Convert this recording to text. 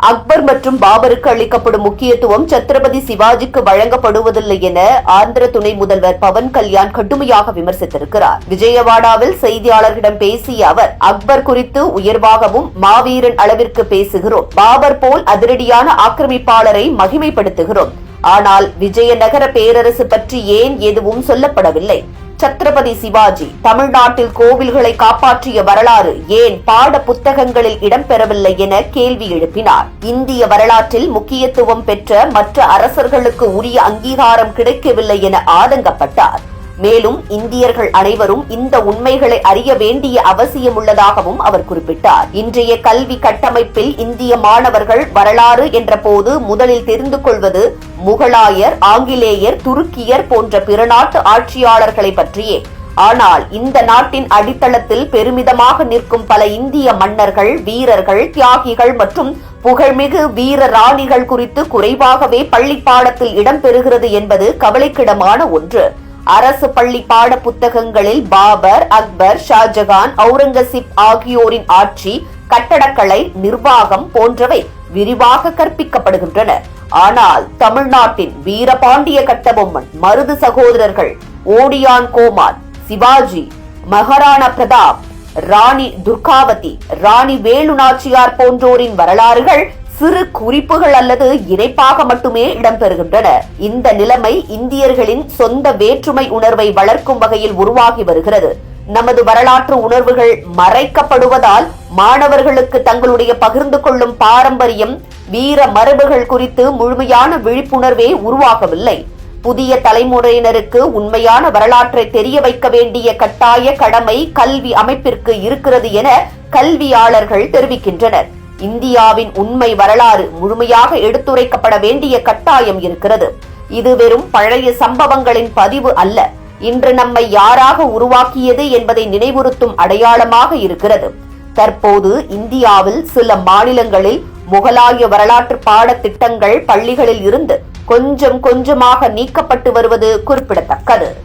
அக்பர் மற்றும் பாபருக்கு அளிக்கப்படும் முக்கியத்துவம் சத்ரபதி சிவாஜிக்கு வழங்கப்படுவதில்லை என ஆந்திர துணை முதல்வர் பவன் கல்யாண் கடுமையாக விமர்சித்திருக்கிறார். விஜயவாடாவில் செய்தியாளர்களிடம் பேசிய அவர், அக்பர் குறித்து உயர்வாகவும் மாவீரன் அளவிற்கு பேசுகிறோம். பாபர் போல் அதிரடியான ஆக்கிரமிப்பாளரை மகிமைப்படுத்துகிறோம். ஆனால் விஜயநகர பேரரசு பற்றி ஏன் எதுவும் சொல்லப்படவில்லை? சத்ரபதி சிவாஜி தமிழ்நாட்டில் கோவில்களை காப்பாற்றிய வரலாறு ஏன் பாட புத்தகங்களில் இடம்பெறவில்லை என கேள்வி எழுப்பினார். இந்திய வரலாற்றில் முக்கியத்துவம் பெற்ற மற்ற அரசர்களுக்கு உரிய அங்கீகாரம் கிடைக்கவில்லை என ஆதங்கப்பட்டார். மேலும் இந்தியர்கள் அனைவரும் இந்த உண்மைகளை அறிய வேண்டிய அவசியம் உள்ளதாகவும் அவர் குறிப்பிட்டார். இன்றைய கல்வி கட்டமைப்பில் இந்திய மாணவர்கள் வரலாறு என்ற போது முதலில் தெரிந்து கொள்வது முகலாயர், ஆங்கிலேயர், துருக்கியர் போன்ற பிற நாட்டு ஆட்சியாளர்களை பற்றியே. ஆனால் இந்த நாட்டின் அடித்தளத்தில் பெருமிதமாக நிற்கும் பல இந்திய மன்னர்கள், வீரர்கள், தியாகிகள் மற்றும் புகழ்மிகு வீர ராணிகள் குறித்து குறைவாகவே பள்ளி பாடத்தில் இடம்பெறுகிறது என்பது கவலைக்கிடமான ஒன்று. அரசு பள்ளி பாட புத்தகங்களில் பாபர், அக்பர், ஷாஜகான், அவுரங்கசீப் ஆகியோரின் ஆட்சி, கட்டடக்கலை, நிர்வாகம் போன்றவை விரிவாக கற்பிக்கப்படுகின்றன. ஆனால் தமிழ்நாட்டின் வீரபாண்டிய கட்டபொம்மன், மருது சகோதரர்கள், ஓடியான் கோமான், சிவாஜி, மகாராணா பிரதாப், ராணி துர்காவதி, ராணி வேலு நாச்சியார் போன்றோரின் வரலாறுகள் சிறு குறிப்புகள் அல்லது இணைப்பாக மட்டுமே இடம்பெறுகின்றன. இந்த நிலைமை இந்தியர்களின் சொந்த வேற்றுமை உணர்வை வளர்க்கும் வகையில் உருவாகி வருகிறது. நமது வரலாற்று உணர்வுகள் மறைக்கப்படுவதால் மாணவர்களுக்கு தங்களுடைய பகிர்ந்து கொள்ளும் பாரம்பரியம், வீர மரபுகள் குறித்து முழுமையான விழிப்புணர்வே உருவாகவில்லை. புதிய தலைமுறையினருக்கு உண்மையான வரலாற்றை தெரிய வைக்க வேண்டிய கட்டாய கடமை கல்வி அமைப்பிற்கு இருக்கிறது என கல்வியாளர்கள் தெரிவிக்கின்றனர். இந்தியாவின் உண்மை வரலாறு முழுமையாக எடுத்துரைக்கப்பட வேண்டிய கட்டாயம் இருக்கிறது. இது வெறும் பழைய சம்பவங்களின் பதிவு அல்ல, இன்று நம்மை யாராக உருவாக்கியது என்பதை நினைவுறுத்தும் அடையாளமாக இருக்கிறது. தற்போது இந்தியாவில் சில மாநிலங்களில் முகலாய வரலாற்று பாடத்திட்டங்கள் பள்ளிகளில் இருந்து கொஞ்சம் கொஞ்சமாக நீக்கப்பட்டு வருவது குறிப்பிடத்தக்கது.